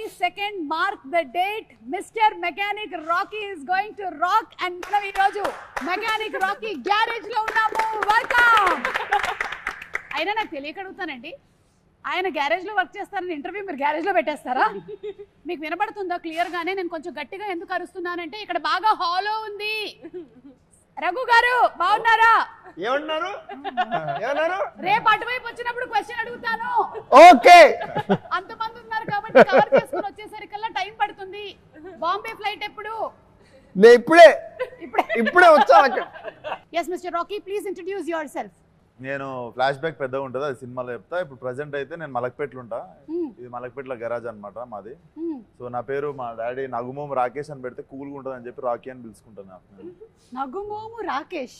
22nd mark the date. Mr. Mechanic Rocky is going to rock and మనం ఈ రోజు Mechanic Rocky garage లో ఉన్నాము. వెల్కమ్. అయినా నాకు తెలియక అడుగుతానండి, ఆయన గ్యారేజ్ లో వర్క్ చేస్తారని ఇంటర్వ్యూ మీరు గ్యారేజ్ లో పెట్టేస్తారా? మీకు వినబడుతుందా క్లియర్ గానే? నేను కొంచెం గట్టిగా ఎందుకు అరుస్తున్నానంటే ఇక్కడ బాగా హాలో ఉంది. రఘు గారు బాగున్నారా? ఏమన్నారు? రేపు అటువైపు వచ్చినప్పుడు క్వశ్చన్ అడుగుతాను. ఓకే. అంతమంది ఉన్నారు కాబట్టి కవర్ చేసుకుని వచ్చేసరికల్లా టైం పడుతుంది. బాంబే ఫ్లైట్ ఎప్పుడు? నేను ఇప్పుడే వచ్చా. Yes mister Rocky, please introduce yourself. నేను ఫ్లాష్ బ్యాక్ పెద్దగా ఉంటుంది, అది సినిమాలో చెప్తా. ఇప్పుడు ప్రజెంట్ అయితే నేను మలక్పేటలో ఉంటా. ఇది మలక్పేటలో గరాజ్ అనమాట మాది. సో నా పేరు మా డాడీ నగుమోము రాకేష్ అని పెడితే కూల్గా ఉంటుంది అని చెప్పి రాకీ అని పిలుచుకుంటాను. నగుమోము రాకేష్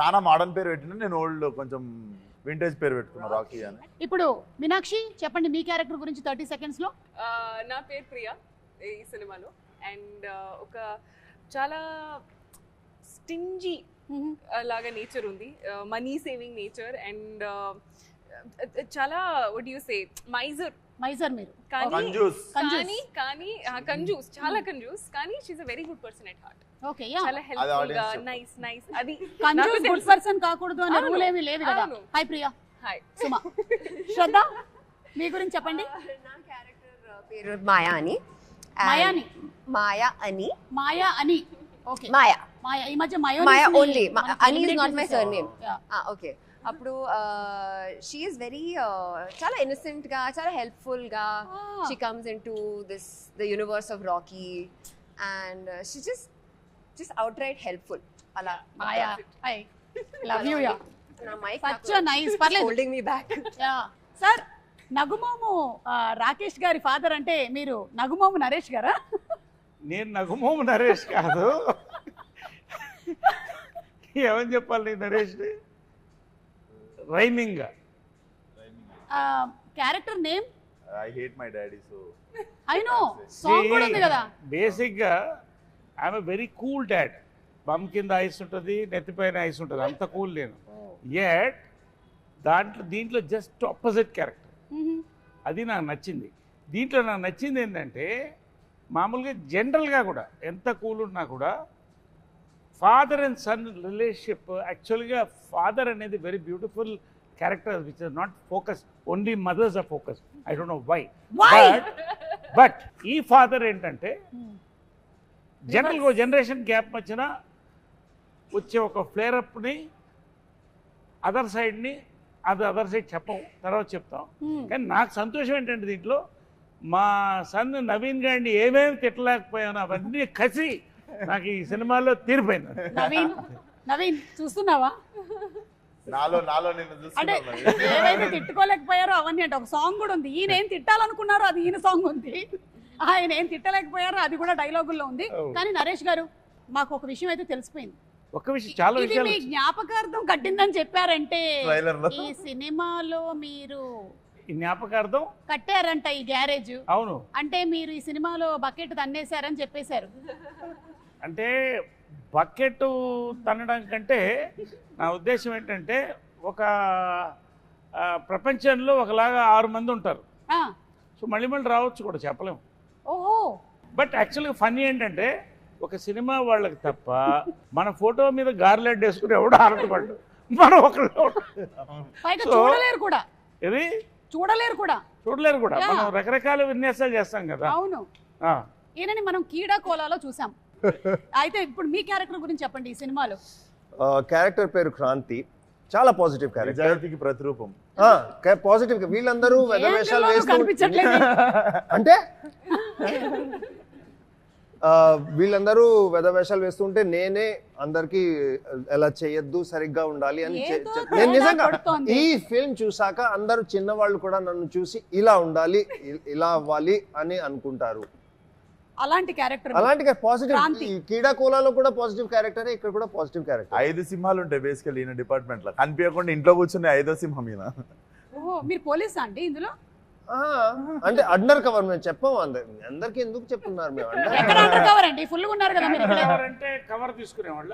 చాలా మోడర్న్ పేరు పెట్టిన, నేను ఓల్డ్ కొంచెం వింటేజ్ పేరు పెట్టుకున్నా రాకీ అని. ఇప్పుడు మీనాక్షి చెప్పండి మీ క్యారెక్టర్ గురించి 30 seconds లో. నా పేరు ప్రియా ఈ సినిమాలో. అండ్ ఒక చాలా స్టింజీ లాగా నేచర్ ఉంది, మనీ సేవింగ్ నేచర్. అండ్ చాలా వాట్ యు సే మైజర్ మీరు, కానీ కంజూస్, చాలా కంజూస్. కానీ she is a very good person at heart. Okay, yeah, చాలా హెల్ప్ఫుల్ గా, నైస్. అది కంజూస్ గుడ్ పర్సన్ కాకూడదు అనే రూల్ ఏమీ లేదు కదా. హాయ్ ప్రియా. హాయ్ సుమా. శ్రద్ధ మీ గురించి చెప్పండి. నా క్యారెక్టర్ పేరు మాయా అని. మాయా అని. ఓకే, మాయా. ఈ మధ్య మాయా ఓన్లీ. అని is not my surname. Okay. అప్పుడు షీ ఈస్ వెరీ చాలా ఇన్నోసెంట్ గా, చాలా హెల్ప్ఫుల్ గా she comes into the universe of Rocky and she just outright helpful. అలా Maya. I love you. Yeah, నా మైక్ సచ్ నైస్. పర్లేదు, holding me back. Yeah sir. నగుమోము Rakesh గారి father అంటే మీరు నగుమోము నరేష్ గారా? నేను నగుమోము నరేష్ కాదు. ఏమని చెప్పాలి Naresh? Rhyming character name I hate my daddy. So I know song కూడా ఉంది కదా. బేసిక్ గా I'm very cool dad. Bum కింద ఐస్ ఉంటుంది, నెత్తిపైన ఐస్ ఉంటుంది, అంత కూల్ నేను. యట్ దీంట్లో జస్ట్ ఆపోజిట్ క్యారెక్టర్. అది నాకు నచ్చింది. దీంట్లో నాకు నచ్చింది ఏంటంటే మామూలుగా జనరల్గా కూడా ఎంత కూల్ ఉన్నా కూడా ఫాదర్ అండ్ సన్ రిలేషన్షిప్, యాక్చువల్గా ఫాదర్ అనేది very beautiful character which is not focus, only mothers are focus. I don't know why. But ఈ ఫాదర్ ఏంటంటే జనరల్గా జనరేషన్ గ్యాప్ మధ్యన వచ్చే ఒక ఫ్లేరప్ని అదర్ సైడ్ని అదర్ సైడ్ చెప్పం, తర్వాత చెప్తాం. కానీ నాకు సంతోషం ఏంటంటే దీంట్లో మా సన్ నవీన్ గారిని ఏమేమి తిట్టలేకపోయాను అవన్నీ కసి నాకు ఈ సినిమాలో తీరిపోయింది. నవీన్ చూస్తున్నావా? నాలో అంటే ఏవైతే తిట్టుకోలేకపోయారో అవన్నీ అంటే ఒక సాంగ్ కూడా ఉంది. ఈయన ఏం తిట్టాలనుకున్నారో అది ఈయన సాంగ్ ఉంది, ఆయన ఏం తిట్టలేకపోయారో అది కూడా డైలాగుల్లో ఉంది. కానీ నరేష్ గారు, మాకు ఒక విషయం అయితే తెలిసిపోయింది. ఒక విషయం, చాలా విషయాలు మీ జ్ఞాపకార్థం కట్టిందని చెప్పారంటే ఈ సినిమాలో మీరు జ్ఞాపకార్థం కట్టారంట ఈ గ్యారేజ్. అవును, అంటే మీరు ఈ సినిమాలో బకెట్ తన్నేశారని చెప్పేశారు. అంటే బకెట్ తన్నడం కంటే నా ఉద్దేశం ఏంటంటే ఒక ప్రపంచంలో ఒకలాగా 6 మంది ఉంటారు. సో మళ్ళీ రావచ్చు కూడా చెప్పలేము. ఓహో. బట్ యాక్చువల్గా ఫన్నీ ఏంటంటే ఒక సినిమా వాళ్ళకి తప్ప మన ఫోటో మీద గార్లెట్ వేసుకుని ఎవడో ఆనందపడ్డు, మనం ఒకళ్ళు చూడలేరు కూడా. ఇది చూడలేరు కూడా. మనం రకరకాల విన్యాసాలు చేస్తాం కదా. అవును. ఈయనని మనం కీడా కోలాలో చూసాం. అయితే ఇప్పుడు మీ క్యారెక్టర్ గురించి చెప్పండి ఈ సినిమాలో. క్యారెక్టర్ పేరు క్రాంతి. చాలా పాజిటివ్ క్యారెక్టర్, నిజాయితీకి ప్రతిరూపం. పాజిటివ్. వీళ్ళందరూ వెధవేషాలు వేస్తూ అంటే వీళ్ళందరూ వెధవేషాలు వేస్తుంటే నేనే అందరికి ఎలా చేయొద్దు, సరిగ్గా ఉండాలి అని నేను నిజంగా ఈ ఫిల్మ్ చూసాక అందరూ చిన్నవాళ్ళు కూడా నన్ను చూసి ఇలా ఉండాలి, ఇలా అవ్వాలి అని అనుకుంటారు. అలాంటి క్యారెక్టర్, అలాంటి పాజిటివ్. కీడా కోలాలో కూడా పాజిటివ్ క్యారెక్టర్, ఇక్కడ కూడా పాజిటివ్ క్యారెక్టర్. 5 సింహాలు ఉంటాయి బేసికల్లీ ఈయన డిపార్ట్మెంట్ లో. కనిపించకుండా ఇంట్లో కూర్చుని 5వ సింహం ఈయన. ఓహో, మీరు పోలీసా అండి ఇందులో? అంటే అండర్ కవర్. మేము చెప్పాము అందరికి ఎందుకు చెప్తున్నారు? మేము అండర్ కవర్ అండి, ఫుల్ గా ఉన్నారు కదా మీరు. అంటే కవర్ తీసుకునేవాళ్ళ.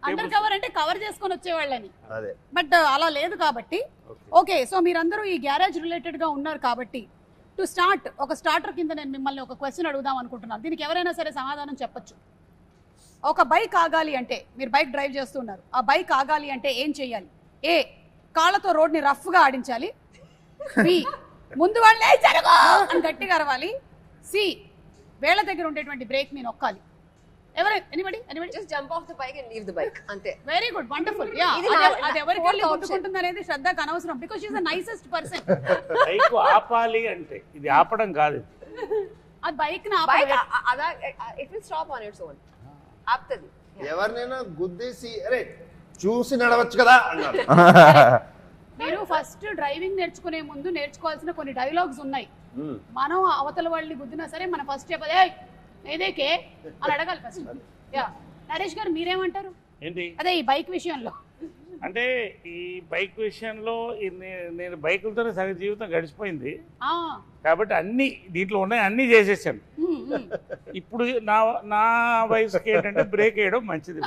అండర్ కవర్ అంటే కవర్ చేసుకొని వచ్చేవాళ్ళని, అదే బట్ అలా లేదు కాబట్టి. ఓకే, సో మీరందరూ ఈ గ్యారేజ్ రిలేటెడ్ గా ఉన్నారు కాబట్టి టు స్టార్ట్ ఒక స్టార్టర్ కింద నేను మిమ్మల్ని ఒక క్వశ్చన్ అడుగుదాం అనుకుంటున్నాను. దీనికి ఎవరైనా సరే సమాధానం చెప్పొచ్చు. ఒక బైక్ ఆగాలి అంటే, మీరు బైక్ డ్రైవ్ చేస్తున్నారు, ఆ బైక్ ఆగాలి అంటే ఏం చెయ్యాలి? ఏ, కాళ్ళతో రోడ్ని రఫ్గా ఆడించాలి. బి, ముందు వాళ్ళే జరగో అని గట్టిగా అరవాలి. సి, వేళ్ళ దగ్గర ఉండేటువంటి బ్రేక్ ని నొక్కాలి. Anybody just jump off the bike and leave the bike అంతే. Very good, wonderful. యా, అది ఎవరికి వెళ్ళి గుర్తుకుంటుంది అనేది శ్రద్ధకు అనవసరం, because she is the nicest person. Bike ఆపాలి అంటే ఇది ఆపడం కాదు, అది బైక్ ని బైక్ ఆపాలి. it will stop on its own. ఆపుతది. ఎవరినైనా గుద్దేసి అరే చూసి నడవచ్చు కదా అన్నారు. మీరు ఫస్ట్ డ్రైవింగ్ నేర్చుకునే ముందు నేర్చుకోవాల్సిన కొన్ని డైలాగ్స్ ఉన్నాయి. మనం అవతల వాళ్ళని గుద్దినా సరే మన ఫస్ట్ చెప్పదే ఏదేకే అని అడగాలి ఫస్ట్. యా, నరేష్ గారు మీరేమంటారు? ఏంటి అదే ఈ బైక్ విషయంలో. అంటే ఈ బైక్ విషయంలో నేను బైకులతోనే సగం జీవితం గడిచిపోయింది కాబట్టి అన్ని దీంట్లో ఉన్నాయి, అన్ని చేసేసాను. ఇప్పుడు నా వయసుకి ఏంటంటే బ్రేక్ వేయడం మంచిది.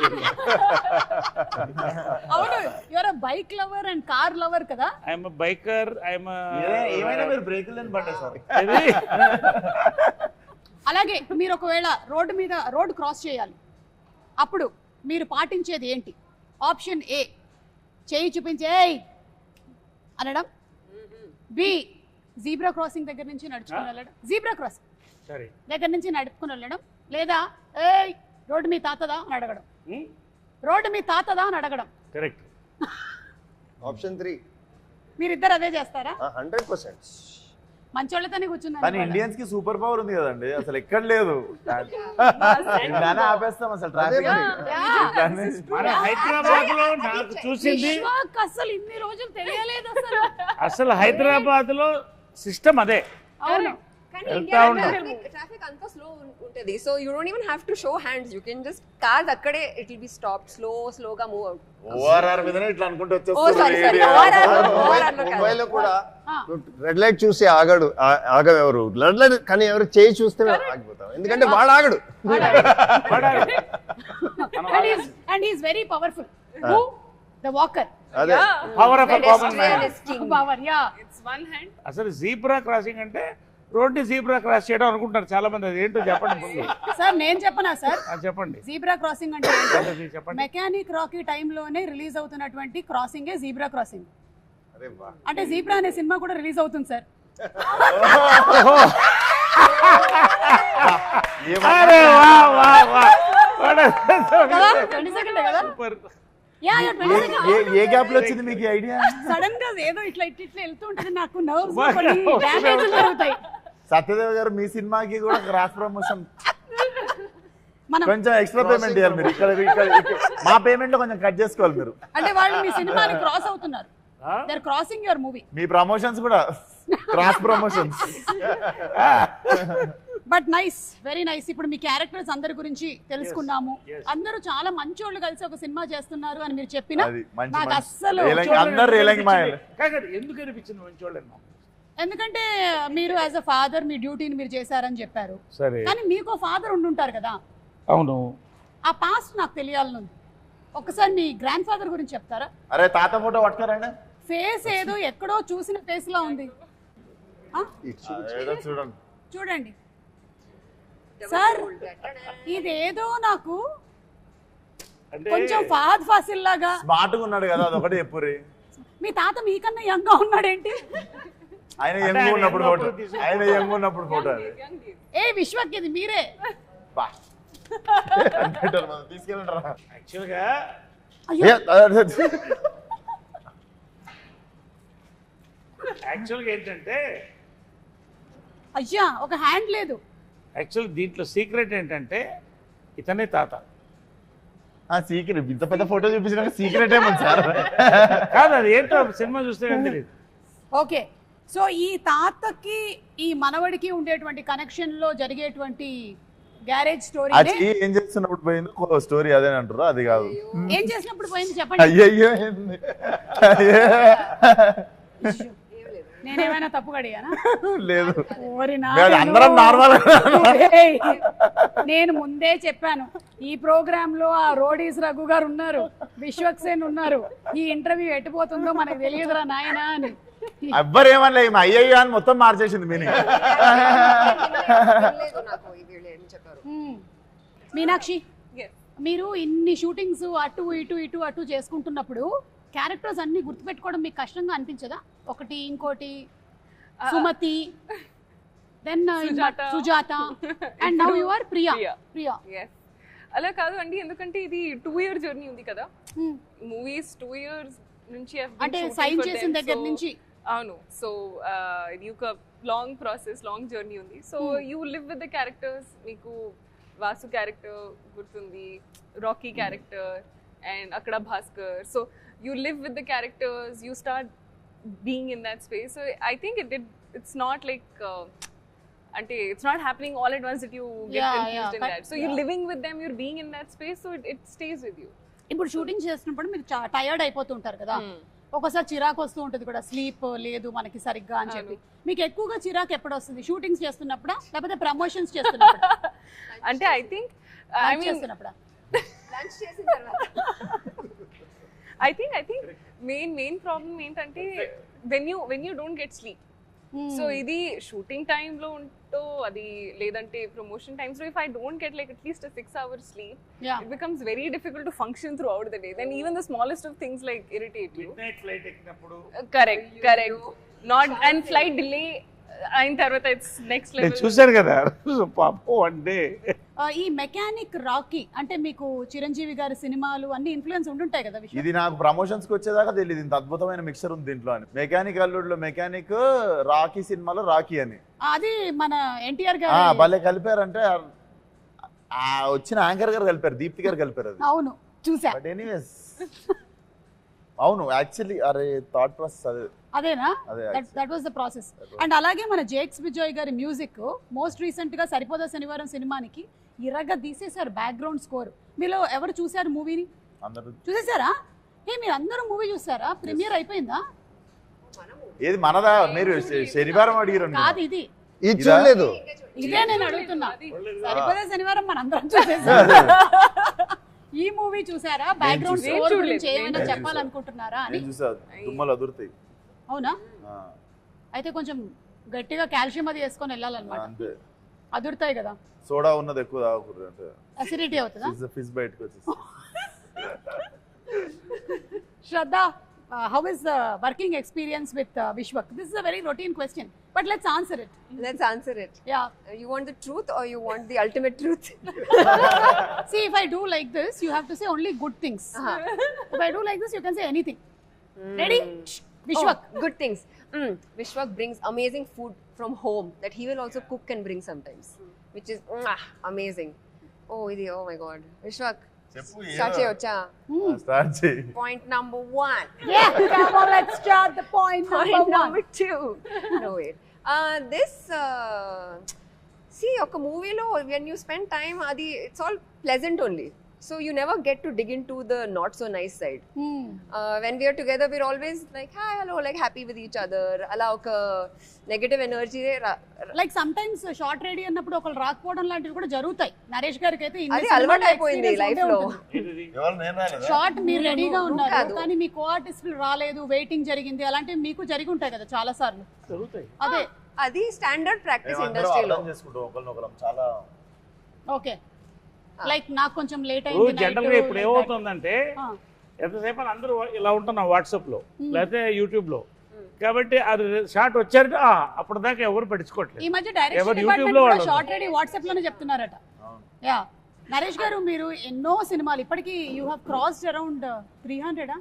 అవును, your bike lover and car lover కదా. ఐఎమ్ బైకర్, ఏమైనా మీరు బ్రేకులు పడ్డా సార్. అలాగే మీరు ఒకవేళ రోడ్డు క్రాస్ చేయాలి, అప్పుడు మీరు పాటించేది ఏంటి? ఆప్షన్ ఏ, చేయి చూపించే అనడం. బి, జీబ్రా క్రాసింగ్ దగ్గర నుంచి నడుచుకుని వెళ్ళడం, జీబ్రా క్రాసింగ్ దగ్గర నుంచి నడుపుకుని వెళ్ళడం. లేదా ఏయ్ రోడ్డు మీ తాతదా అని అడగడం. రోడ్డు మీ తాతదా అని అడగడం. కరెక్ట్. ఆప్షన్ 3 మీరిద్దరు అదే చేస్తారా? 100%. మంచోళ్ళతోనే కూర్చున్నాను. కానీ ఇండియన్స్ కి సూపర్ పవర్ ఉంది కదండి, అసలు ఎక్కడ లేదు. ఆపేస్తాం అసలు ట్రాఫిక్. హైదరాబాద్ లో నాకు చూసింది అసలు ఇన్ని రోజులు తెలియలేదు అసలు హైదరాబాద్ లో సిస్టమ్ అదే. అవును, కానీ ఇండియా ట్రాఫిక్ అంతా స్లో ఉంటది. So you don't even have to show hands, you can just cars అక్కడే ఇట్ విల్ బి స్టాప్డ్, స్లోగా మూవ్ అవుట్. ఓఆర్ఆర్ మీదనే ఇట్లా అనుకుంటూ ముంబైలో కూడా రెడ్ లైట్ చూసి ఆగవెవరు, రెడ్ లైట్ కానీ ఎవరు చేయి చూస్తే ఆగిపోతాం, ఎందుకంటే వాడు ఆగడు. And he is very powerful. The walker. అదే power of common man. Power, yeah. It's one hand. అసలు జీబ్రా క్రాసింగ్ అంటే రోడ్డు జీబ్రా క్రాస్ చేయడం అనుకుంటారు చాలా మంది. అది ఏంటో చెప్పండి ముందు. సార్ నేను చెప్పనా సార్? చెప్పండి. జీబ్రా క్రాసింగ్ అంటే చెప్పండి. మెకానిక్ రాకీ టైంలోనే రిలీజ్ అవుతున్నటువంటి క్రాసింగే జీబ్రా క్రాసింగ్. అరే వా, అంటే జీబ్రా అనే సినిమా కూడా రిలీజ్ అవుతుంది సార్. అరే వా వా వా. 20 సెకండ్ కదా? సూపర్. ఏ గ్యాప్ లో వచ్చింది మీకు ఐడియా? సడన్ గా ఏదో ఇట్లా వెళ్తూ ఉంటుంది, నాకు నర్వ్స్ డ్యామేజ్ జరుగుతాయి. సత్యదేవ్ గారు మీ సినిమాకి కూడా క్రాస్ ప్రమోషన్ మనం కొంచెం ఎక్స్ట్రా పేమెంట్ చేయాలి మీరు. ఇక్కడ మా పేమెంట్ లో కొంచెం కట్ చేసుకోవాలి మీరు. అంటే వాళ్ళు మీ సినిమాని క్రాస్ అవుతున్నారు, they are crossing your movie. మీ ప్రమోషన్స్ కూడా cross promotions. But nice, very nice. ఇప్పుడు మీ క్యారెక్టర్స్ అందరి గురించి తెలుసుకున్నాము. అందరూ చాలా మంచోళ్ళు కలిసి ఒక సినిమా చేస్తున్నారు అని మీరు చెప్పినా నాకు అస్సలు ఎందుకు అనిపించింది మంచోళ్ళని? ఎందుకంటే మీరు యాజ్ అ ఫాదర్ మీ డ్యూటీని మీరు చేశారని చెప్పారు. సరే, కానీ మీకు ఫాదర్ ఉండుంటారు కదా. అవును. ఆ పాస్ట్ నాకు తెలియాలనుంది. ఒకసారి మీ గ్రాండ్ ఫాదర్ గురించి చెప్తారా? అరే తాత ఫోటో పట్టుకారండి. ఫేస్ ఏదో ఎక్కడో చూసిన ఫేస్ లా ఉంది. చూడండి చూడండి సార్, ఇదేదో నాకు కొంచెం ఫహద్ ఫాసిల్ లాగా. స్మార్ట్ గా ఉన్నాడు కదా, అదొకటి చెప్పుర్రి. మీ తాత మీకన్నా యంగ్ గా ఉన్నాడేంటి? ఆయన యంగ్ ఉన్నప్పుడు ఫోటో, ఆయన యంగ్ ఉన్నప్పుడు ఫోటో. ఏ విశ్వక్, ఇది మీరే. తీసుకెళ్ళంటారా? యాక్చువల్గా ఏంటంటే అయ్యా ఒక హ్యాండ్ లేదు. యాక్చువల్ దీంట్లో సీక్రెట్ ఏంటంటే ఇతనే తాత. సీక్రెట్ ఇంత పెద్ద ఫోటో చూపించిన సీక్రెట్ ఏమన్నా సార్? కాదు, అది ఏంటో సినిమా చూస్తే కానీ తెలియదు. ఓకే, సో ఈ తాతకి ఈ మనవడికి ఉండేటువంటి కనెక్షన్ లో జరిగేటువంటి గ్యారేజ్ స్టోరీ ఏం చేస్తున్నప్పుడు పోయింది స్టోరీ అదే అంటారు, అది కాదు. ఏం చేసినప్పుడు పోయింది చెప్పండి. అయ్యో నేనేమైనా తప్పు కడిగానా? లేదు ఓరి లేదు, అందరం నార్మల్. ఏయ్, నేను ముందే చెప్పాను ఈ ప్రోగ్రామ్ లో ఆ రోడీస్ రఘు గారు ఉన్నారు, విశ్వక్సేన్ ఉన్నారు, ఈ ఇంటర్వ్యూ ఎట్టిపోతుందో మనకు తెలియదురా నాయనా అని. ఎవ్వరు ఏమనలే, అయ్యయ్యో అని మొత్తం మార్చేసింది మీనింగ్. మీనాక్షి, Yes. మీరు ఇన్ని షూటింగ్స్ అటు ఇటు ఇటు అటు చేసుకుంటున్నప్పుడు క్యారెక్టర్స్ అన్ని గుర్తుపెట్టుకోవడం మీకు కష్టంగా అనిపించదా? ఒకటి ఇంకోటి Sumathi, then Sujatha, and now you are Priya. Priya Yes. అలా కాదు అండి, ఎందుకంటే ఇది 2 year జర్నీ ఉంది కదా. మూవీస్ 2 years నుంచి అంటే సైన్ చేసిన దగ్గర నుంచి. అవును. సో ఇది ఒక లాంగ్ ప్రాసెస్, లాంగ్ జర్నీ ఉంది. So you live with the characters. మీకు వాసు క్యారెక్టర్ గుర్తుంది, రాకీ క్యారెక్టర్, అండ్ అక్కడ Bhaskar. So you live with the characters, you start being in that space. So I think it's not like అంటే it's not happening all at once that you get confused in that. So you're living with them, you're being in that space, so it stays with you. ఇప్పుడు shooting చేస్తున్నప్పుడు మీరు tired అయిపోతుంటారు కదా, ఒకసారి చిరాకు వస్తూ ఉంటుంది కూడా, స్లీప్ లేదు మనకి సరిగ్గా అని చెప్పి. మీకు ఎక్కువగా చిరాకు ఎప్పుడు వస్తుంది? షూటింగ్స్ చేస్తున్నప్పుడా లేకపోతే ప్రమోషన్స్ చేస్తున్నప్పుడా? అంటే ఐ థింక్ చేస్తున్నప్పుడా? I think main problem ఏంటంటే when you don't get sleep. So ఇది షూటింగ్ టైమ్ లో ఉంటో అది లేదంటే ప్రమోషన్ టైమ్స్ లో if I don't get like at least a 6 hours sleep, it becomes very difficult to function throughout the day. Then even the smallest of things like irritate you. Midnight flight ఎక్కినప్పుడు Correct. Not and flight delay అయిన తర్వాత it's next level. నేను చూశాను కదా పాపం one day. ఈ mechanic Rocky అంటే మీకు చిరంజీవి గారి సినిమాలు అన్ని ఇన్ఫ్లుయెన్స్ ఉంటుంటాయి కదా. ఇది నాకు ప్రమోషన్స్ కి వచ్చేదాకా తెలియదు ఇంత అద్భుతమైన మిక్సర్ ఉంది దీంట్లో అని. మెకానిక్ అల్లుడులో మెకానిక్, రాకీ సినిమాలో రాకీ అని. అది మన ఎన్టీఆర్ గారు భలే కలిపారంటే వచ్చిన యాంకర్ గారు కలిపారు, దీప్తి గారు కలిపారు అది. అవును చూసా. బట్ ఎనీవేస్ అవును యాక్చువల్లీ అరే థాట్ ప్రాసెస్ అదేనా? That was the process. And అలాగే మన జేక్స్ విజయ్ గారి మ్యూజిక్ మోస్ట్ రీసెంట్ గా సరిపోదా శనివారం సినిమానికి ఇరగా తీసేశారు బ్యాక్గ్రౌండ్ స్కోర్. మీలో ఎవరు చూసారు మూవీని? చూసేసారా? మీరు అందరూ మూవీ చూసారా? ప్రీమియర్ అయిపోయిందా? ఏది మనదా? మీరు శనివారం అడిగారు కాదు, ఇది చూడలేదు. ఇదే నేను అడుగుతున్నా. సరిపోదా శనివారం మనందరం చూసేసారు. ఈ మూవీ చూసారా? బ్యాక్గ్రౌండ్ స్కోర్ గురించి ఏమైనా చెప్పాలనుకుంటున్నారా అని? తుమ్మలు అదురుతాయి. అవునా? అయితే కొంచెం గట్టిగా కాల్షియం అది వేసుకొని వెళ్ళాలన్నమాట. అంతే, అదురుతాయి కదా. సోడా ఉన్నది ఎక్కువ తాగకూడదు అంటే అసిడిటీ అవుతుందా? ఫిష్ బయటకు వచ్చేసి. శ్రద్ధ, how is the working experience with Vishwak? This is a very routine question, but let's answer it. Let's answer it. Yeah. You want the truth or you want the ultimate truth? See, if I do like this, you have to say only good things. If I do like this, you can say anything. Ready? Vishwak. Oh, good things. Vishwak brings amazing food from home that he will also cook and bring sometimes, which is amazing. Oh my God. Vishwak, start cheyocha. Start చేయి. Point number 1. Yeah, come on, let's start the point number 2. No, wait. This, see, oka movie lo, when you spend time, it's all pleasant only. So you never get to dig into the not so nice side. When we are together, we're always like, hi, hello, like happy with each other. Ala oka negative energy. Like sometimes short ready అన్నప్పుడు ఒకరు రాకపోవడం లాంటివి కూడా జరుగుతాయి. నరేష్ గారికి అయితే అది అలవాటు అయిపోయింది లైఫ్ లో. షార్ట్ మీరు రెడీగా ఉన్నారు కానీ మీ కో ఆర్టిస్టులు రాలేదు, వెయిటింగ్ జరిగింది, అలాంటివి మీకు జరిగి ఉంటాయి కదా చాలా సార్లు. అదే అది స్టాండర్డ్ ప్రాక్టీస్ ఇండస్ట్రీలో. చాలా ఓకే. లైక్ నాకు కొంచెం లేట్ అయింది. జనరల్ గా ఇప్పుడు ఏమవుతుందంటే ఎంతసేపు అందరూ ఇలా ఉంటున్నాం వాట్సాప్ లో లేకపోతే యూట్యూబ్ లో, కాబట్టి అది షార్ట్ వచ్చారంటే అప్పుడు దాకా ఎవరు పట్టించుకోవట్లేదు. ఈ మధ్య డైరెక్షన్ డిపార్ట్మెంట్ కూడా షార్ట్ రెడీ వాట్సాప్ లోనే చెప్తున్నారట. యా నరేష్ గారు, మీరు ఎన్నో సినిమాలు ఇప్పటికి you have crossed around 300.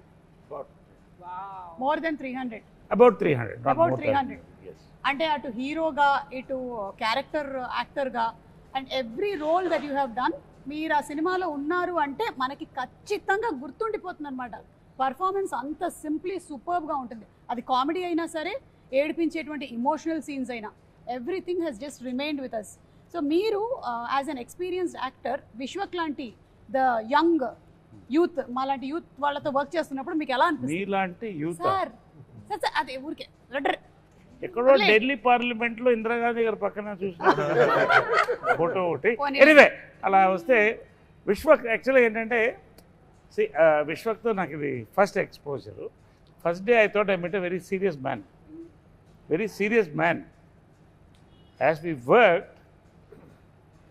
More than 300. About 300. అంటే అటు హీరోగా ఇటు క్యారెక్టర్ యాక్టర్గా and every role that you have done, మీరు ఆ సినిమాలో ఉన్నారు అంటే మనకి ఖచ్చితంగా గుర్తుండిపోతుంది అనమాట. పర్ఫార్మెన్స్ అంత సింప్లీ సూపర్బ్గా ఉంటుంది. అది కామెడీ అయినా సరే, ఏడిపించేటువంటి ఇమోషనల్ సీన్స్ అయినా, everything has just remained with us. So మీరు as an experienced actor Vishwak లాంటి ద యంగ్ యూత్, మాలాంటి యూత్ వాళ్ళతో వర్క్ చేస్తున్నప్పుడు మీకు ఎలా అనిపిస్తుంది? మీలాంటి యూత్ సార్ అదే ఊరికే ఎక్కడో ఢిల్లీ పార్లమెంట్ లో ఇందిరాగాంధీ గారి పక్కన చూసిన ఫోటో ఒకటి. ఎనీవే అలా వస్తే విశ్వక్ యాక్చువల్గా ఏంటంటే విశ్వక్తో నాకు ఇది first exposure. First day I thought I met a very serious man. As we work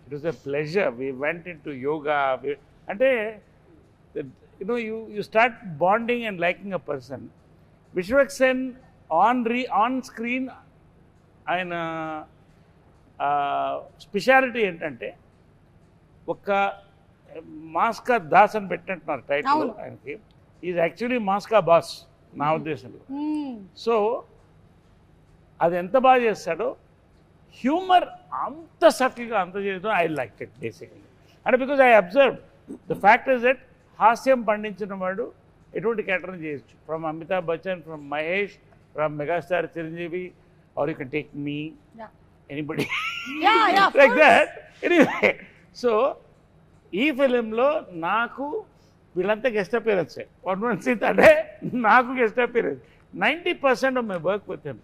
it was a pleasure. We went into yoga. అంటే you start bonding and liking a person. Vishwak Sen on screen ఆయన speciality ఏంటంటే ఒక మాస్కా దాస్ అని పెట్టినట్టున్నారు title ఆయనకి. Is actually మాస్కా boss నా ఉద్దేశంలో. So అది ఎంత బాగా చేస్తాడో, హ్యూమర్ అంత సటిల్గా అంత చేయడం ఐ లైక్ ఇట్ బేసికలీ. అంటే because I observe the fact is that హాస్యం పండించిన వాడు ఎటువంటి క్యారెక్టర్ని చేయొచ్చు. From Amitabh Bachchan, from Mahesh, from megastar Chiranjeevi, or you can take me anybody like that. Anyway, so ఈ ఫిలింలో నాకు వీళ్ళంతా గెస్ట్ అపియరెన్స్. అంటే నాకు guest appearance 90% of my work with him.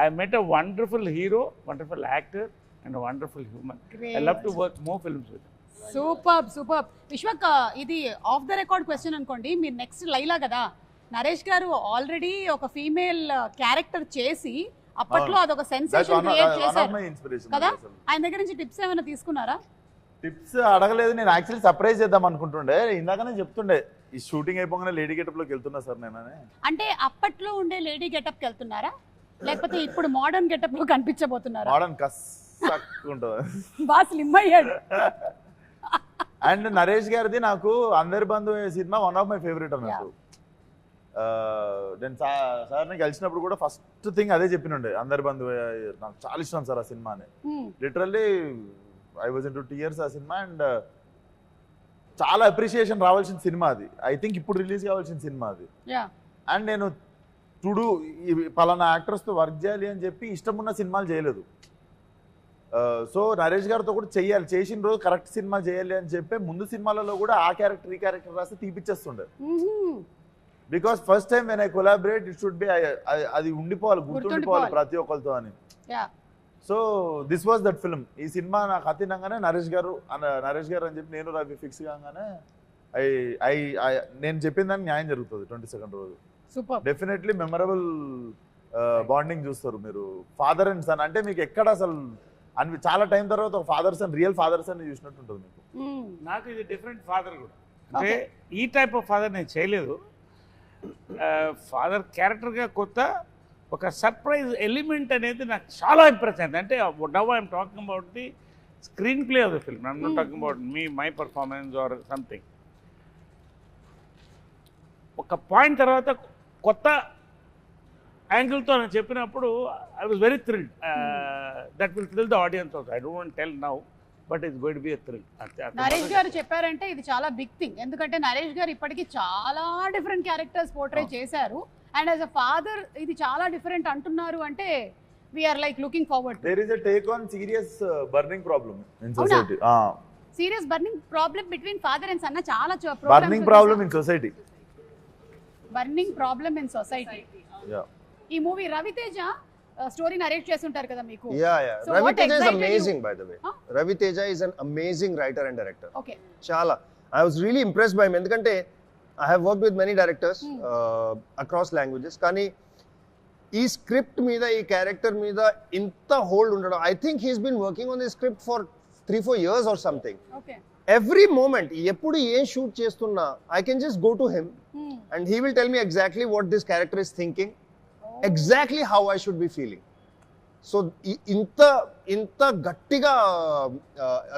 I met a wonderful hero, wonderful actor, and a wonderful human. Great. I love to work more films with him. Super. Vishwak, ఇది of the record question అనుకోండి. మీరు next Laila కదా, నరేష్ గారు already ఒక female character చేసి అప్పట్లో అదొక sensation create చేశారు కదా. ఆయన దగ్గర నుంచి టిప్స్ ఏమైనా తీసుకున్నారా? టిప్స్ అడగలేదు. నేను యాక్చువల్లీ సర్ప్రైజ్ చేద్దాం అనుకుంటుండే. ఇందాకనే చెప్తుండే ఈ షూటింగ్ అయిపోగానే లేడీ గెటప్ లోకి వెళ్తున్నా సార్ నేను. అంటే అప్పట్లో ఉండే లేడీ గెటప్ కి వెళ్తున్నారా, లేకపోతే ఇప్పుడు మోడర్న్ గెటప్ లో కనిపించబోతున్నారా? మోడర్న్ కస్సక్కుంటుంది. బాగా స్లిమ్ అయ్యాడు. అండ్ నరేష్ గారిది నాకు Andari Bandhu cinema one of my favourite అన్నట్టు. నేను సార్ని కలిసినప్పుడు కూడా ఫస్ట్ థింగ్ అదే చెప్పినుండే, అందరి బంధు నాకు చాలా ఇష్టం సార్ ఆ సినిమా అని. Literally I was into tears ఆ సినిమా. అండ్ చాలా అప్రిషియేషన్ రావాల్సిన సినిమా అది. ఐ థింక్ ఇప్పుడు రిలీజ్ కావాల్సిన సినిమా అది. అండ్ నేను టుడు పలానా యాక్టర్స్తో వర్క్ చేయాలి అని చెప్పి ఇష్టం ఉన్న సినిమాలు చేయలేదు. సో నరేష్ గారితో కూడా చెయ్యాలి, చేసిన రోజు కరెక్ట్ సినిమా చేయాలి అని చెప్పి ముందు సినిమాలలో కూడా ఆ క్యారెక్టర్ ఈ క్యారెక్టర్ రాస్తే తీపిచ్చేస్తుండే. Because first time when I collaborate it should be, అది ఉండిపోవాలి, గుర్తుండిపోవాలి ప్రతి ఒక్కరితో అని. So this was that film. ఈ సినిమా నాకు అతినంగానే నరేష్ గారు అని చెప్పి నేను రవి ఫిక్స్ కాగానే నేను చెప్పిన దానికి న్యాయం జరుగుతుంది 22nd రోజు. డెఫినెట్లీ మెమరబుల్ బాండింగ్ చూస్తారు మీరు. ఫాదర్ అండ్ సన్ అంటే మీకు ఎక్కడ అసలు చాలా టైం తర్వాత ఒక father son, real father son చూసినట్టు ఉంటుంది మీకు. నాకు ఇది డిఫరెంట్ ఫాదర్ కూడా. అంటే ఈ టైప్ ఆఫ్ ఫాదర్ నేను చేయలేదు. ఫాదర్ క్యారెక్టర్గా కొత్త ఒక సర్ప్రైజ్ ఎలిమెంట్ అనేది నాకు చాలా ఇంప్రెస్ అయింది. అంటే now I'm talking about the screen play of the film. I'm not talking about my performance or something. ఒక పాయింట్ తర్వాత కొత్త యాంగిల్తో నేను చెప్పినప్పుడు I was very thrilled. That will thrill the audience also. I don't want tell now, but it's going to be a thrill. Naresh గారు చెప్పారంటే ఇది చాలా big thing. ఎందుకంటే నరేష్ గారు ఇప్పటికీ చాలా డిఫరెంట్ క్యారెక్టర్స్ పోర్ట్రే చేశారు. అండ్ యాజ్ అ ఫాదర్ ఇది చాలా డిఫరెంట్ అంటున్నారు అంటే we're like looking forward. There is a take on serious burning problem in society. Serious burning problem between father and son. చాలా burning problem in society. Burning problem in society. ఈ movie Ravi Teja story narrate చేస్తుంటారు కదా మీకు. So Raviteja is amazing by the way. Raviteja is an amazing writer and director. Okay. Chala. I was really impressed by him ఎందుకంటే I have worked with many directors across languages. కానీ ఈ script మీద, ఈ character మీద ఇంత hold ఉండడం, I think he's been working on this script for 3-4 years or something. Okay. Every moment ఎప్పుడు ఏం షూట్ చేస్తున్నా I can just go to him and he will tell me exactly what this character is thinking. Exactly how I should be feeling. So ఇంత గట్టిగా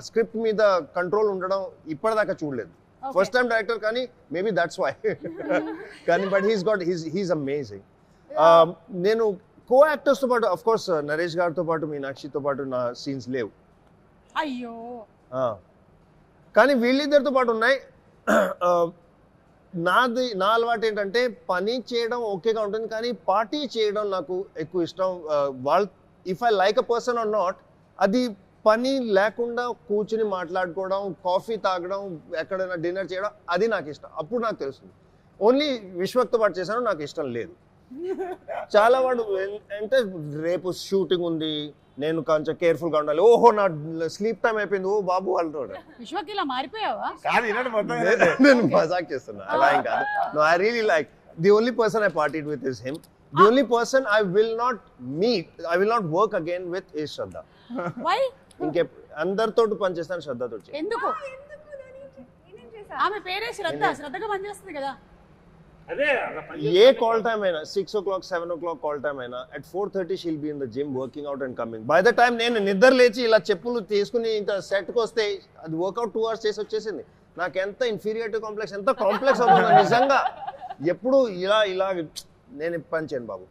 script మీద control ఉండడం ఇప్పటిదాకా చూడలేదు. First time director కానీ మేబీ దట్స్ వై. కానీ but he's amazing. నేను కో యాక్టర్స్తో పాటు అఫ్ కోర్స్ నరేష్ గారితో పాటు మీనాక్షితో పాటు నా సీన్స్ లేవు. అయ్యో. కానీ వీళ్ళిద్దరితో పాటు ఉన్నాయి. నా అలవాటు ఏంటంటే పని చేయడం ఓకేగా ఉంటుంది, కానీ పార్టీ చేయడం నాకు ఎక్కువ ఇష్టం. If I like a person are not, అది పని లేకుండా కూర్చుని మాట్లాడుకోవడం, కాఫీ తాగడం, ఎక్కడైనా డిన్నర్ చేయడం, అది నాకు ఇష్టం. అప్పుడు నాకు తెలుస్తుంది. ఓన్లీ విశ్వక్తో పాటు చేశాను, నాకు ఇష్టం లేదు. చాలా వాడు అంటే రేపు షూటింగ్ ఉంది, నేను కొంచెం కేర్ఫుల్ గా ఉండాలి, ఓహో నా స్లీప్ టైం అయిపోయింది, ఓ బాబు అంటాడు. విశ్వకి ఇలా మారిపోయావా? కాదు వినండి మొత్తం నేను మజాక్ చేస్తున్నా, అలా ఏం కాదు. No, I really like the only person I partied with is him. The only person I will not work again with is Shraddha. Why? ఇంకే అందరితో పనిచేస్తాను, శ్రద్ధతో చేయను. ఎందుకు? ఆమె పేరే శ్రద్ధ, శ్రద్ధగా పనిచేస్తుంది కదా. అదే ఏ కాల్ టైమ్ అయినా 6 o'clock 7 o'clock కాల్ టైమ్ అయినా at 4:30 she'll be in the gym working out and coming. By the time నేను నిద్ర లేచి ఇలా చెప్పులు తీసుకుని ఇంకా సెట్కి వస్తే అది వర్కౌట్ 2 hours చేసి వచ్చేసింది. నాకు ఎంత ఇన్ఫీరియారిటీ కాంప్లెక్స్, ఎంత కాంప్లెక్స్ అవుతుంది నిజంగా. ఎప్పుడు ఇలా నేను పని చేయను బాబు.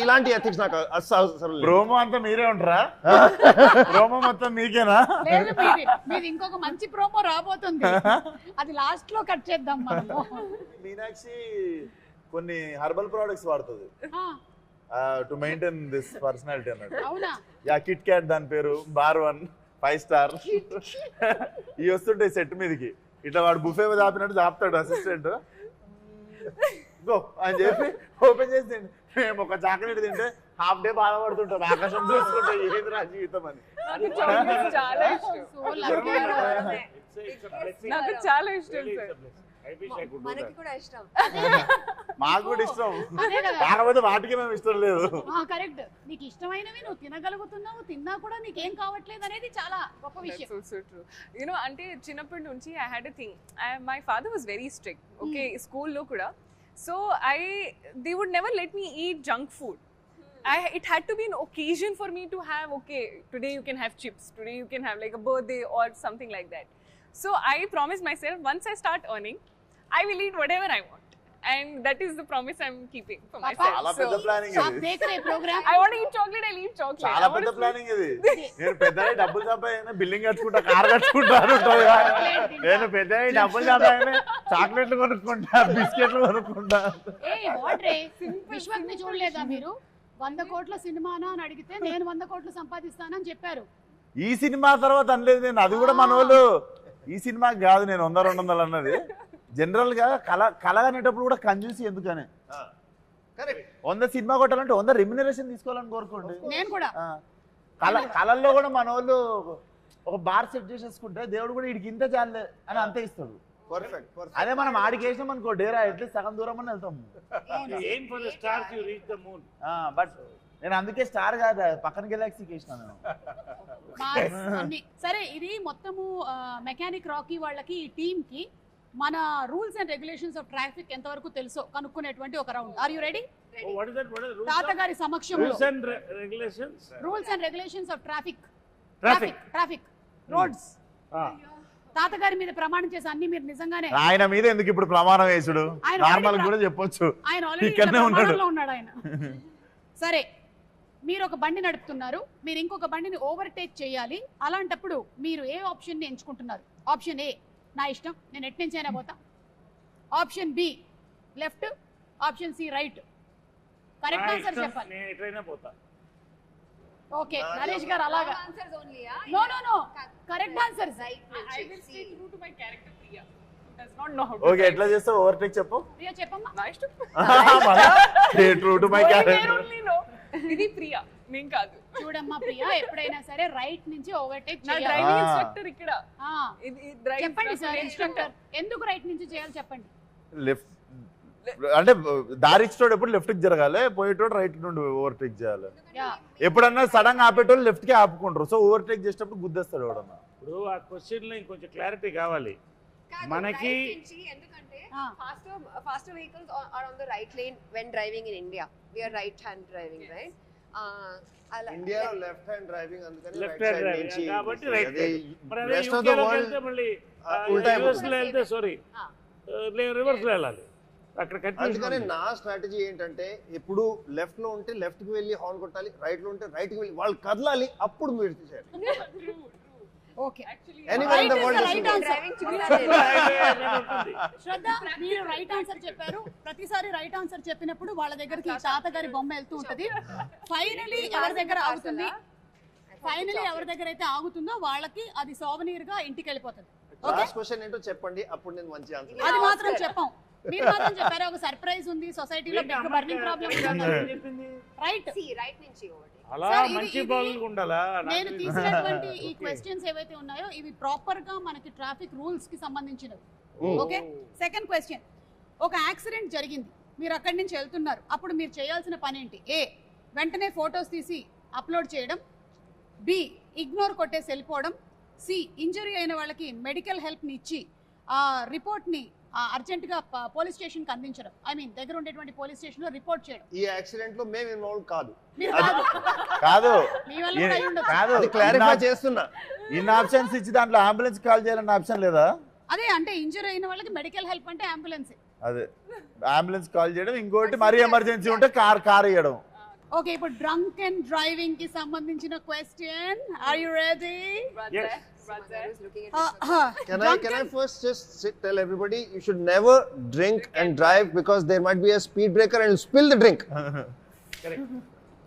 ఇలాంటి ఎథిక్స్ నాకు అసలు. ప్రోమో అంతా మీరే ఉంటారా? ప్రోమో మొత్తం మీకేనా? లేదు, మీది ఇంకొక మంచి ప్రోమో రాబోతుంది, అది లాస్ట్ లో కట్ చేద్దాం మనము. మీనాక్షి కొన్ని హెర్బల్ ప్రొడక్ట్స్ వాడుతుంది టు మెయింటైన్ దిస్ పర్సనాలిటీ అన్నట్టు. అవునా? యా, కిట్ క్యాట్ దాని పేరు, బార్ 1 5 star. ఇవి వస్తుంటాయి సెట్ మీదకి, ఇట్లా వాడు బుఫే మీద ఆపినట్టు ఆపుతాడు అసిస్టెంట్, గో అని చెప్పి ఓపెన్ చేసి మేము ఒక చాక్లెట్ తింటే హాఫ్ డే బాధపడుతుంటాం, ఆకాశం చూసుకుంటే ఏది రా జీవితం అని. నాకు చాలా ఇష్టం. So lucky. నాకు చాలా ఇష్టం సార్. మనకి కూడా ఇష్టం, మాకు కూడా ఇష్టం, అదే కదా. కాకపోతే వాటికి మేము ఇష్టం లేదు. కరెక్ట్, నీకు ఇష్టమైనవి నువ్వు తినగలుగుతున్నావు, తిన్నా కూడా నీకేం కావట్లేదు అనేది చాలా గొప్ప విషయం. That's also true. You know, అంటే చిన్నప్పటి నుంచి I had a thing. My father was very strict. Okay, స్కూల్లో కూడా. So they would never let me eat junk food. It had to be an occasion for me to have, okay, today you can have chips, today you can have like a birthday or something like that. So I promised myself, once I start earning, I will eat whatever I want. And that is the promise I'm keeping for myself. చాలా పెద్ద planning आप ఇది. देख रहे programme? I want to eat chocolate, I'll eat chocolate. చాలా పెద్ద planning ఇది. నేను పెద్దగా డబ్బులు సంపాదన బిల్డింగ్ కట్టుకుంటా, కార్ కట్టుకుంటా అని ఉంటుంది. నేను పెద్దగా డబ్బులు సంపాదన చాక్లెట్లు కొనుక్కుంటా, బిస్కెట్లు కొనుక్కుంటా. వాట్ రే, విశ్వక్ ని చూడలేదా మీరు? 100 కోట్ల సినిమానా అని అడిగితే నేను 100 కోట్లు సంపాదిస్తానని చెప్పారు. ఈ సినిమా తర్వాత అనలేదు నేను, అది కూడా మన వాళ్ళు ఈ సినిమాకి కాదు నేను 100-200 అన్నది. జనరల్ గా కళ అనేటప్పుడు కూడా కంజూసి ఎందుకని. 100 సినిమా కొట్టాలంటే 100 రెమ్యునరేషన్ తీసుకోవాలని కోరుకోండి. నేను కూడా కళల్లో కూడా మన వాళ్ళు ఒక బార్ సెట్ చేసేసుకుంటే దేవుడు కూడా వీడికి ఇంత చాలే అని అంతే ఇస్తాడు. అదే మనం ఆడికి వేసినాం అనుకో డేరా అట్లీస్ట్ సగం దూరం అని వెళ్తాం. బట్ నేను అందుకే స్టార్ కాదు, పక్కన గెలాక్సీకి వేసినా నేను. సరే, ఇది మొత్తము మెకానిక్ రాకీ వాళ్ళకి, ఈ టీమ్ కి మన rules and regulations of traffic ఎంతవరకు తెలుసో కనుక్కునేటువంటి ఒక రౌండ్. Are you ready? తాతగారి సమక్షంలో rules and regulations of traffic roads. తాతగారి మీద ప్రమాణం చేసి అన్ని మీరు నిజంగానే. ఆయన మీద ఎందుకు ఇప్పుడు ప్రమాణం వేసుడు, నార్మల్ కూడా చెప్పొచ్చు, ఆయన ఆల్రెడీ ఉన్నాడు ఆయన. సరే, మీరు ఒక బండి నడుపుతున్నారు, మీరు ఇంకొక బండిని ఓవర్టేక్ చేయాలి. అలాంటప్పుడు మీరు ఏ ఆప్షన్ ని ఎంచుకుంటున్నారు? ఆప్షన్ ఏ, నా ఇష్టం, నేను ఎటు నుంచి అయినా పోతా. Option B, left. Option C, right. Correct answer చెప్పాలి. ఓకే, నరేష్ గారు అలాగా. No, correct answer. I will stay true to my character, Priya. Who does not know how to. Okay, ఎట్లా చేస్తావు ఓవర్టేక్ చెప్పు. ప్రియా చెప్పమ్మా. నా ఇష్టం. True to my character. ఇది ప్రియా, నేను కాదు. చూడమ్మా ప్రియా, ఎప్పుడైనా సరే రైట్ నుంచి ఓవర్టేక్ నా చేయాలి. డ్రైవింగ్ ఇన్స్ట్రక్టర్ ఇక్కడ. చెప్పండి సార్, ఇన్స్ట్రక్టర్ ఎందుకు రైట్ నుంచి చేయాలి చెప్పండి. లెఫ్ట్ అంటే దారి ఇచ్చేటోడు ఎప్పుడు లెఫ్ట్ కి జరగాలి, పోయేటోడు రైట్ నుండి ఓవర్టేక్ చేయాలి. ఎప్పుడన్నా సడన్ గా ఆపేటోళ్ళు లెఫ్ట్ కి ఆపుకుంటారు, సో ఓవర్టేక్ చేసేటప్పుడు గుద్దేస్తాడు ఎవడన్నా. ఇప్పుడు ఆ క్వశ్చన్ లో ఇంకొంచెం క్లారిటీ కావాలి మనకి. ఎందుకంటే faster vehicles are on the right lane when driving in India. We are right hand driving, right? ఇండియాలో లెఫ్ట్ హ్యాండ్ డ్రైవింగ్, అందుకని లెఫ్ట్ హ్యాండ్ డ్రైవింగ్ కాబట్టి రైట్. మరి రెస్ట్ ఆఫ్ ద వరల్డ్ మళ్ళీ ఉల్టా రివర్స్ లో వెళ్తే సారీ రివర్స్ లో వెళ్ళాలి. అక్కడ అందుకని నా స్ట్రాటజీ ఏంటంటే ఎప్పుడు లెఫ్ట్ లో ఉంటే లెఫ్ట్ కి వెళ్ళి హార్న్ కొట్టాలి, రైట్ లో ఉంటే రైట్ కి వెళ్ళి వాళ్ళు కదలాలి, అప్పుడు మీరు చేయాలి. Okay, Anywhere in the world is right answer. ఉంటుంది. శ్రద్ధ, మీరు రైట్ ఆన్సర్ చెప్పారు. ప్రతిసారి రైట్ ఆన్సర్ చెప్పినప్పుడు వాళ్ళ దగ్గరికి తాతగారి బొమ్మ వెళ్తూ ఉంటది. ఫైనలీ ఎవరి దగ్గర ఆగుతుంది, ఎవరి దగ్గర అయితే ఆగుతుందో వాళ్ళకి అది సోవనీర్ గా ఇంటికి వెళ్ళిపోతుంది. లాస్ట్ క్వశ్చన్ ఏంటో చెప్పండి, అప్పుడు నేను మంచి ఆన్సర్. అది మాత్రం చెప్పాం. మీరు మాత్రం చెప్పారు ఒక సర్ప్రైజ్ ఉంది సొసైటీలో big burning problem right See, right నుంచి over. అలా Sir, మంచి ఇది- బాగులు ఉండాలా నేను తీసినటువంటి ఈ క్వశ్చన్స్ ఏవైతే ఉన్నాయో ఇవి ప్రాపర్ గా మనకి ట్రాఫిక్ రూల్స్ కి సంబంధించినవి ఓకే సెకండ్ క్వశ్చన్ ఒక యాక్సిడెంట్ జరిగింది మీరు అక్కడి నుంచి వెళ్తున్నారు అప్పుడు మీరు చేయాల్సిన పని ఏంటి ఏ వెంటనే ఫొటోస్ తీసి అప్లోడ్ చేయడం బి ఇగ్నోర్ కొట్టేసి వెళ్ళిపోవడం సి ఇంజరీ అయిన వాళ్ళకి మెడికల్ హెల్ప్ని ఇచ్చి ఆ రిపోర్ట్ని అర్జెంటుగా పోలీస్ స్టేషన్కి అందించడం ఐ మీన్ దగ్గర ఉండేటువంటి పోలీస్ స్టేషన్లో రిపోర్ట్ చేయడం ఈ యాక్సిడెంట్ లో మేము ఇన్వాల్వ్ కాదు మీరు కాదు. కాదు మీ వల్ల కూడా అయి ఉండొచ్చు. కాదు అది క్లారిఫై చేస్తున్నా. ఇన్ని ఆప్షన్స్ ఇచ్చి దాంట్లో అంబులెన్స్ కాల్ చేయాలన్న ఆప్షన్ లేదా? అదే అంటే ఇంజరీ అయిన వాళ్ళకి మెడికల్ హెల్ప్ అంటే అంబులెన్స్ అదే అంబులెన్స్ కాల్ చేయడం, ఇంకోటి మరీ ఎమర్జెన్సీ ఉంటే కార్ ఇవ్వడం. ఓకే ఇప్పుడు డ్రంక్ అండ్ డ్రైవింగ్ కి సంబంధించిన question are you ready Yes. I was looking at Can I first just tell everybody you should never drink and drive because there might be a speed breaker and spill the drink.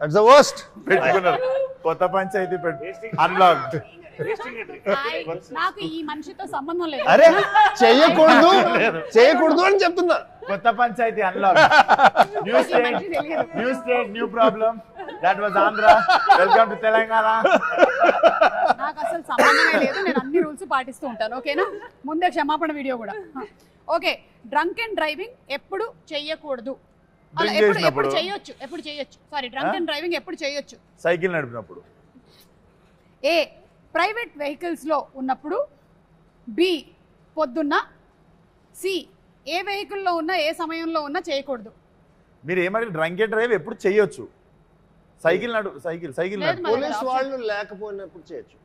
That's the worst. పెట్టుకున్నారు కొత్త panchayat unlocked. నాకు ఈ మనిషితో సంబంధం లేదు అరే చేయకూడదు అని చెప్తున్నా. కొత్త పంచాయతీ unlock. New state new problem. That was Andhra. Welcome to Telangana. నాకు అసలు సంబంధమే లేదు నేను అన్ని రూల్స్ పాటిస్తూ ఉంటాను ఓకేనా ముందే క్షమాపణ వీడియో కూడా ఓకే డ్రంక్ అండ్ డ్రైవింగ్ ఎప్పుడు చెయ్యకూడదు అలా Drink ఎప్పుడు చేసినప్పుడు. ఎప్పుడు చేయొచ్చు సారీ డ్రంక్ అండ్ డ్రైవింగ్ ఎప్పుడు చేయొచ్చు సైకిల్ నడిపినప్పుడు. ఏ ప్రైవేట్ వెహికల్స్ లో ఉన్నప్పుడు బి పొద్దున్న సి ఏ వెహికల్లో ఉన్నా ఏ సమయంలో ఉన్నా చేయకూడదు మీరు ఏమంటే డ్రంక్ అండ్ డ్రైవ్ ఎప్పుడు చెయ్యొచ్చు. సైకిల్ లేదు మరి. పోలీస్ వాళ్ళు లేకపోయినప్పుడు చేయొచ్చు.